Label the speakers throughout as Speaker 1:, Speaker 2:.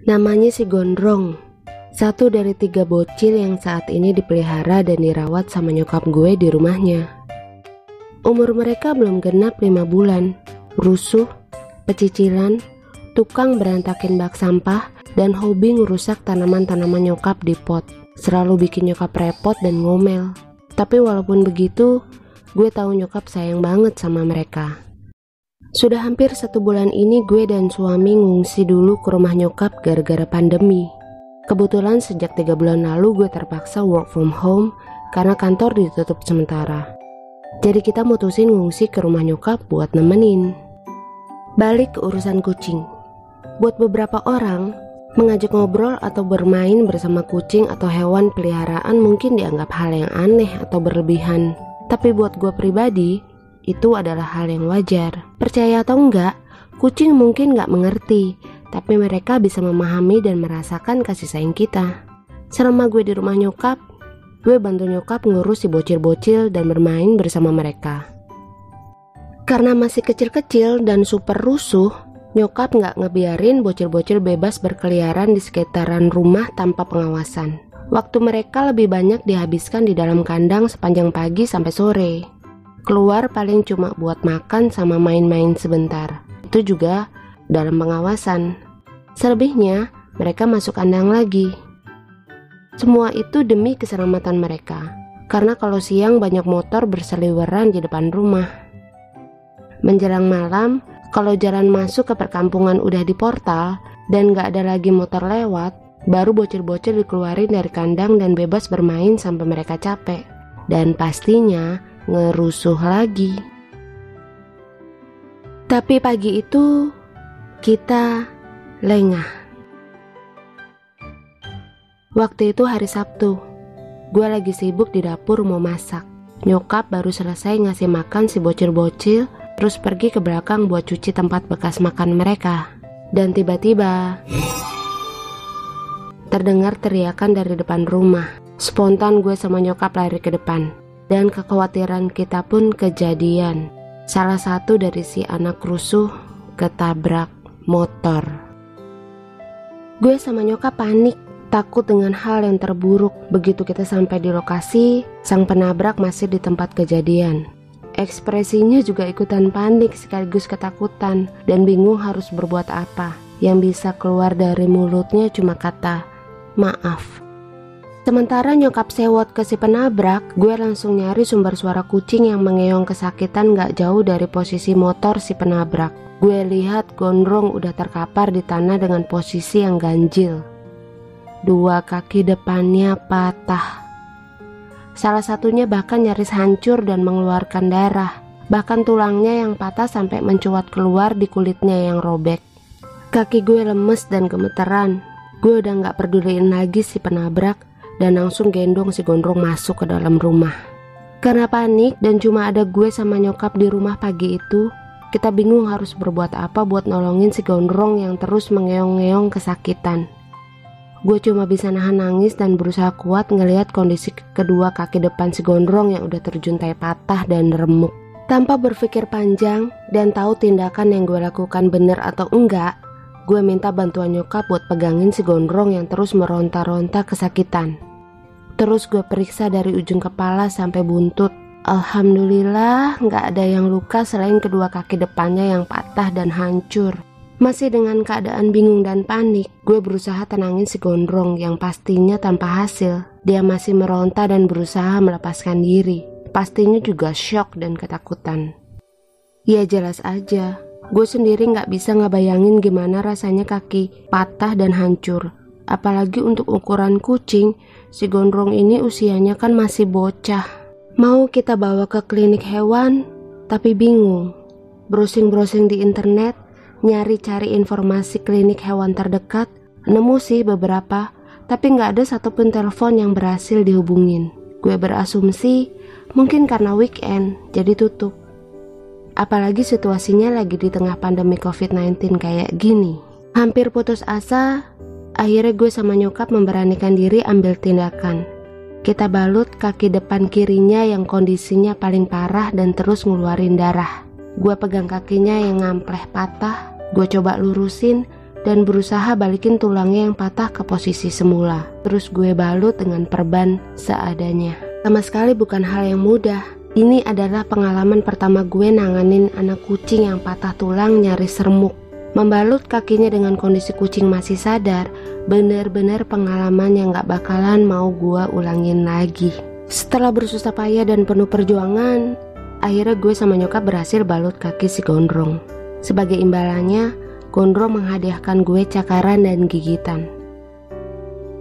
Speaker 1: Namanya si Gondrong, satu dari 3 bocil yang saat ini dipelihara dan dirawat sama nyokap gue di rumahnya. Umur mereka belum genap 5 bulan, rusuh, pecicilan, tukang berantakin bak sampah, dan hobi ngerusak tanaman-tanaman nyokap di pot. Selalu bikin nyokap repot dan ngomel. Tapi walaupun begitu, gue tahu nyokap sayang banget sama mereka. Sudah hampir 1 bulan ini gue dan suami ngungsi dulu ke rumah nyokap gara-gara pandemi. Kebetulan sejak 3 bulan lalu gue terpaksa work from home karena kantor ditutup sementara. Jadi kita mutusin ngungsi ke rumah nyokap buat nemenin. Balik ke urusan kucing. Buat beberapa orang, mengajak ngobrol atau bermain bersama kucing atau hewan peliharaan mungkin dianggap hal yang aneh atau berlebihan. Tapi buat gue pribadi, itu adalah hal yang wajar. Percaya atau enggak, kucing mungkin gak mengerti, tapi mereka bisa memahami dan merasakan kasih sayang kita. Selama gue di rumah nyokap, gue bantu nyokap ngurus si bocil-bocil dan bermain bersama mereka. Karena masih kecil-kecil dan super rusuh, nyokap gak ngebiarin bocil-bocil bebas berkeliaran di sekitaran rumah tanpa pengawasan. Waktu mereka lebih banyak dihabiskan di dalam kandang sepanjang pagi sampai sore. Keluar paling cuma buat makan sama main-main sebentar. Itu juga dalam pengawasan. Selebihnya, mereka masuk kandang lagi. Semua itu demi keselamatan mereka. Karena kalau siang banyak motor berseliweran di depan rumah. Menjelang malam, kalau jalan masuk ke perkampungan udah di portal dan gak ada lagi motor lewat, baru bocil-bocil dikeluarin dari kandang dan bebas bermain sampai mereka capek. Dan pastinya ngerusuh lagi. Tapi pagi itu kita lengah. Waktu itu hari Sabtu. Gue lagi sibuk di dapur mau masak. Nyokap baru selesai ngasih makan si bocil-bocil, terus pergi ke belakang buat cuci tempat bekas makan mereka. Dan tiba-tiba terdengar teriakan dari depan rumah. Spontan gue sama nyokap lari ke depan. Dan kekhawatiran kita pun kejadian. Salah satu dari si anak rusuh ketabrak motor. Gue sama nyokap panik, takut dengan hal yang terburuk. Begitu kita sampai di lokasi, sang penabrak masih di tempat kejadian. Ekspresinya juga ikutan panik sekaligus ketakutan dan bingung harus berbuat apa. Yang bisa keluar dari mulutnya cuma kata, "Maaf." Sementara nyokap sewot ke si penabrak, gue langsung nyari sumber suara kucing yang mengeong kesakitan gak jauh dari posisi motor si penabrak. Gue lihat Gondrong udah terkapar di tanah dengan posisi yang ganjil. 2 kaki depannya patah. Salah satunya bahkan nyaris hancur dan mengeluarkan darah. Bahkan tulangnya yang patah sampai mencuat keluar di kulitnya yang robek. Kaki gue lemes dan gemeteran. Gue udah gak peduliin lagi si penabrak dan langsung gendong si Gondrong masuk ke dalam rumah. Karena panik dan cuma ada gue sama nyokap di rumah pagi itu, kita bingung harus berbuat apa buat nolongin si Gondrong yang terus mengeong-ngeong kesakitan. Gue cuma bisa nahan nangis dan berusaha kuat ngelihat kondisi kedua kaki depan si Gondrong yang udah terjuntai patah dan remuk. Tanpa berpikir panjang dan tahu tindakan yang gue lakukan bener atau enggak, gue minta bantuan nyokap buat pegangin si Gondrong yang terus meronta-ronta kesakitan. Terus gue periksa dari ujung kepala sampai buntut. Alhamdulillah gak ada yang luka selain kedua kaki depannya yang patah dan hancur. Masih dengan keadaan bingung dan panik, gue berusaha tenangin si Gondrong yang pastinya tanpa hasil. Dia masih meronta dan berusaha melepaskan diri. Pastinya juga syok dan ketakutan. Ya jelas aja, gue sendiri gak bisa ngebayangin gimana rasanya kaki patah dan hancur. Apalagi untuk ukuran kucing, si Gondrong ini usianya kan masih bocah. Mau kita bawa ke klinik hewan, tapi bingung. Browsing-browsing di internet, nyari-cari informasi klinik hewan terdekat, nemu sih beberapa, tapi gak ada satupun telepon yang berhasil dihubungin. Gue berasumsi mungkin karena weekend, jadi tutup. Apalagi situasinya lagi di tengah pandemi COVID-19 kayak gini. Hampir putus asa, akhirnya gue sama nyokap memberanikan diri ambil tindakan. Kita balut kaki depan kirinya yang kondisinya paling parah dan terus ngeluarin darah. Gue pegang kakinya yang ngampleh patah, gue coba lurusin dan berusaha balikin tulangnya yang patah ke posisi semula. Terus gue balut dengan perban seadanya. Sama sekali bukan hal yang mudah. Ini adalah pengalaman pertama gue nanganin anak kucing yang patah tulang nyaris remuk. Membalut kakinya dengan kondisi kucing masih sadar, bener-bener pengalaman yang gak bakalan mau gue ulangin lagi. Setelah bersusah payah dan penuh perjuangan, akhirnya gue sama nyokap berhasil balut kaki si Gondrong. Sebagai imbalannya, Gondrong menghadiahkan gue cakaran dan gigitan.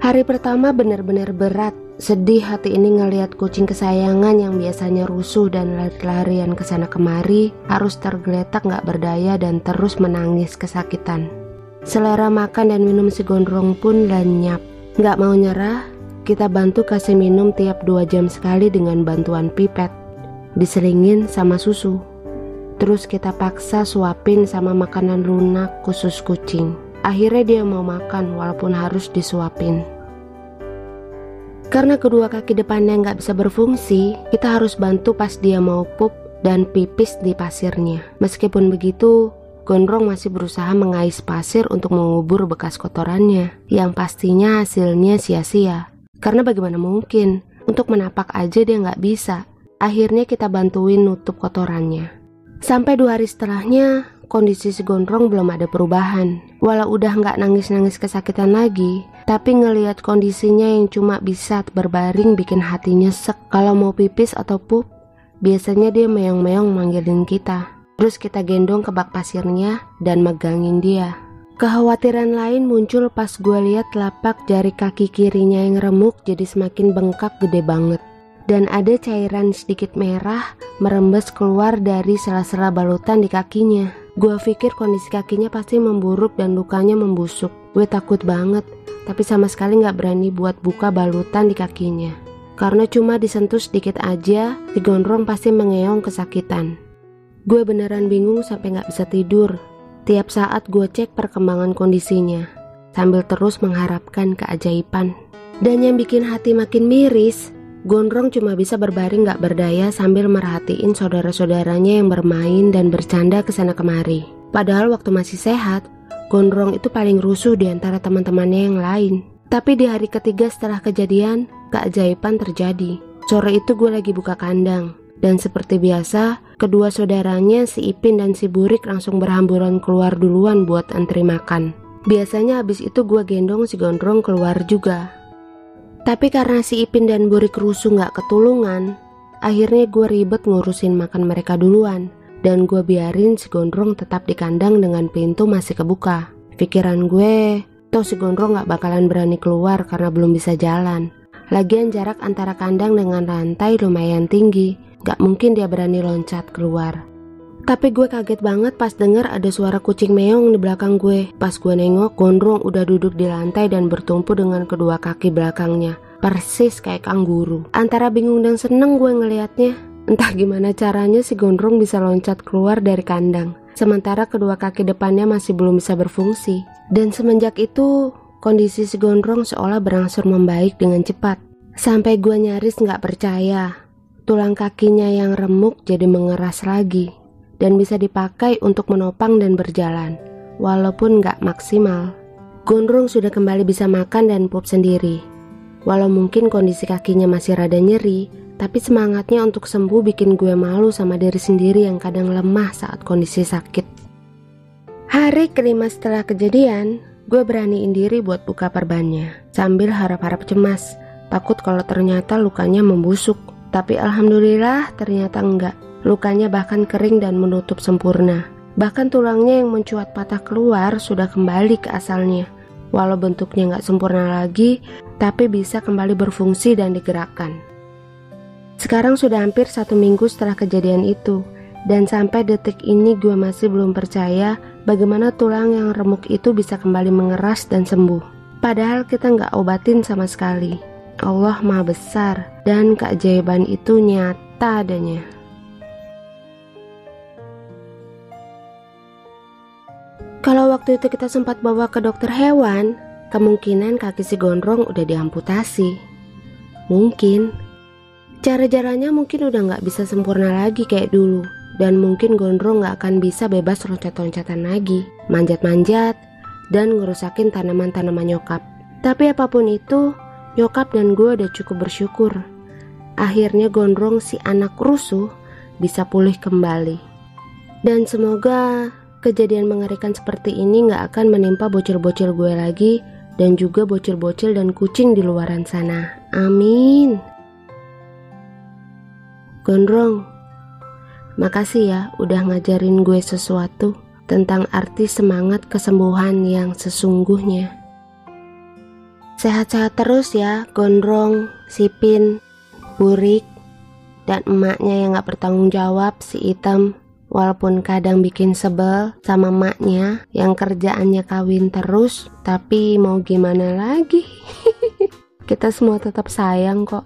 Speaker 1: Hari pertama benar-benar berat. Sedih hati ini ngelihat kucing kesayangan yang biasanya rusuh dan lari-larian kesana kemari harus tergeletak gak berdaya dan terus menangis kesakitan. Selera makan dan minum si Gondrong pun lenyap. Gak mau nyerah, kita bantu kasih minum tiap 2 jam sekali dengan bantuan pipet, diselingin sama susu. Terus kita paksa suapin sama makanan lunak khusus kucing. Akhirnya dia mau makan walaupun harus disuapin. Karena kedua kaki depannya nggak bisa berfungsi, kita harus bantu pas dia mau pup dan pipis di pasirnya. Meskipun begitu, Gondrong masih berusaha mengais pasir untuk mengubur bekas kotorannya, yang pastinya hasilnya sia-sia. Karena bagaimana mungkin, untuk menapak aja dia nggak bisa. Akhirnya kita bantuin nutup kotorannya. Sampai 2 hari setelahnya, kondisi si Gondrong belum ada perubahan. Walau udah nggak nangis-nangis kesakitan lagi, tapi ngelihat kondisinya yang cuma bisa berbaring bikin hatinya sek. Kalau mau pipis atau pup, biasanya dia meong-meong manggilin kita. Terus kita gendong ke bak pasirnya dan megangin dia. Kekhawatiran lain muncul pas gue lihat telapak jari kaki kirinya yang remuk jadi semakin bengkak gede banget. Dan ada cairan sedikit merah merembes keluar dari sela-sela balutan di kakinya. Gue pikir kondisi kakinya pasti memburuk dan lukanya membusuk. Gue takut banget, tapi sama sekali gak berani buat buka balutan di kakinya. Karena cuma disentuh sedikit aja, si Gondrong pasti mengeong kesakitan. Gue beneran bingung sampai gak bisa tidur. Tiap saat gue cek perkembangan kondisinya, sambil terus mengharapkan keajaiban. Dan yang bikin hati makin miris, Gondrong cuma bisa berbaring gak berdaya sambil merhatiin saudara-saudaranya yang bermain dan bercanda kesana kemari. Padahal waktu masih sehat, Gondrong itu paling rusuh di antara teman-temannya yang lain. Tapi di hari ketiga setelah kejadian, keajaiban terjadi. Sore itu gue lagi buka kandang. Dan seperti biasa, kedua saudaranya si Ipin dan si Burik langsung berhamburan keluar duluan buat antri makan. Biasanya habis itu gue gendong si Gondrong keluar juga. Tapi karena si Ipin dan Burik rusuh gak ketulungan, akhirnya gue ribet ngurusin makan mereka duluan. Dan gue biarin si Gondrong tetap di kandang dengan pintu masih kebuka. Pikiran gue, toh si Gondrong gak bakalan berani keluar karena belum bisa jalan. Lagian jarak antara kandang dengan lantai lumayan tinggi. Gak mungkin dia berani loncat keluar. Tapi gue kaget banget pas denger ada suara kucing meong di belakang gue. Pas gue nengok, Gondrong udah duduk di lantai dan bertumpu dengan kedua kaki belakangnya. Persis kayak kanguru. Antara bingung dan seneng gue ngelihatnya. Entah gimana caranya si Gondrong bisa loncat keluar dari kandang. Sementara kedua kaki depannya masih belum bisa berfungsi. Dan semenjak itu, kondisi si Gondrong seolah berangsur membaik dengan cepat. Sampai gue nyaris gak percaya. Tulang kakinya yang remuk jadi mengeras lagi dan bisa dipakai untuk menopang dan berjalan, walaupun gak maksimal. Gondrong sudah kembali bisa makan dan pup sendiri. Walau mungkin kondisi kakinya masih rada nyeri, tapi semangatnya untuk sembuh bikin gue malu sama diri sendiri yang kadang lemah saat kondisi sakit. Hari kelima setelah kejadian, gue beraniin diri buat buka perbannya, sambil harap-harap cemas, takut kalau ternyata lukanya membusuk. Tapi alhamdulillah ternyata enggak. Lukanya bahkan kering dan menutup sempurna. Bahkan tulangnya yang mencuat patah keluar sudah kembali ke asalnya. Walau bentuknya enggak sempurna lagi, tapi bisa kembali berfungsi dan digerakkan. Sekarang sudah hampir 1 minggu setelah kejadian itu. Dan sampai detik ini gue masih belum percaya bagaimana tulang yang remuk itu bisa kembali mengeras dan sembuh. Padahal kita enggak obatin sama sekali. Allah Maha Besar dan keajaiban itu nyata adanya. Kalau waktu itu kita sempat bawa ke dokter hewan, kemungkinan kaki si Gondrong udah diamputasi. Mungkin. Cara-caranya mungkin udah gak bisa sempurna lagi kayak dulu. Dan mungkin Gondrong gak akan bisa bebas loncat-loncatan lagi, manjat-manjat, dan ngerusakin tanaman-tanaman nyokap. Tapi apapun itu, nyokap dan gue udah cukup bersyukur. Akhirnya Gondrong si anak rusuh bisa pulih kembali. Dan semoga kejadian mengerikan seperti ini gak akan menimpa bocil-bocil gue lagi, dan juga bocil-bocil dan kucing di luaran sana. Amin. Gondrong, makasih ya udah ngajarin gue sesuatu tentang arti semangat kesembuhan yang sesungguhnya. Sehat-sehat terus ya Gondrong, Sipin, Burik, dan emaknya yang gak bertanggung jawab si Item. Walaupun kadang bikin sebel sama emaknya yang kerjaannya kawin terus, tapi mau gimana lagi? Kita semua tetap sayang kok.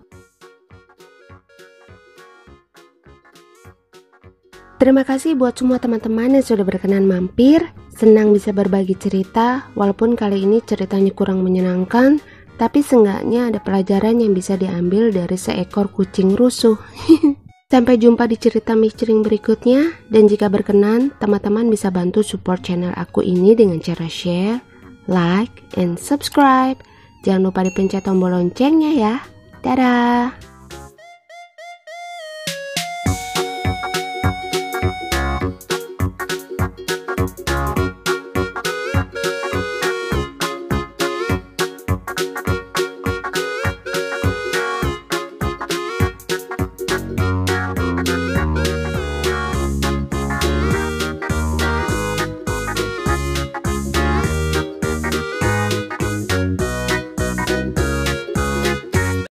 Speaker 1: Terima kasih buat semua teman-teman yang sudah berkenan mampir. Senang bisa berbagi cerita, walaupun kali ini ceritanya kurang menyenangkan, tapi seenggaknya ada pelajaran yang bisa diambil dari seekor kucing rusuh. Sampai jumpa di cerita misteri berikutnya, dan jika berkenan, teman-teman bisa bantu support channel aku ini dengan cara share, like, and subscribe. Jangan lupa dipencet tombol loncengnya ya. Dadah!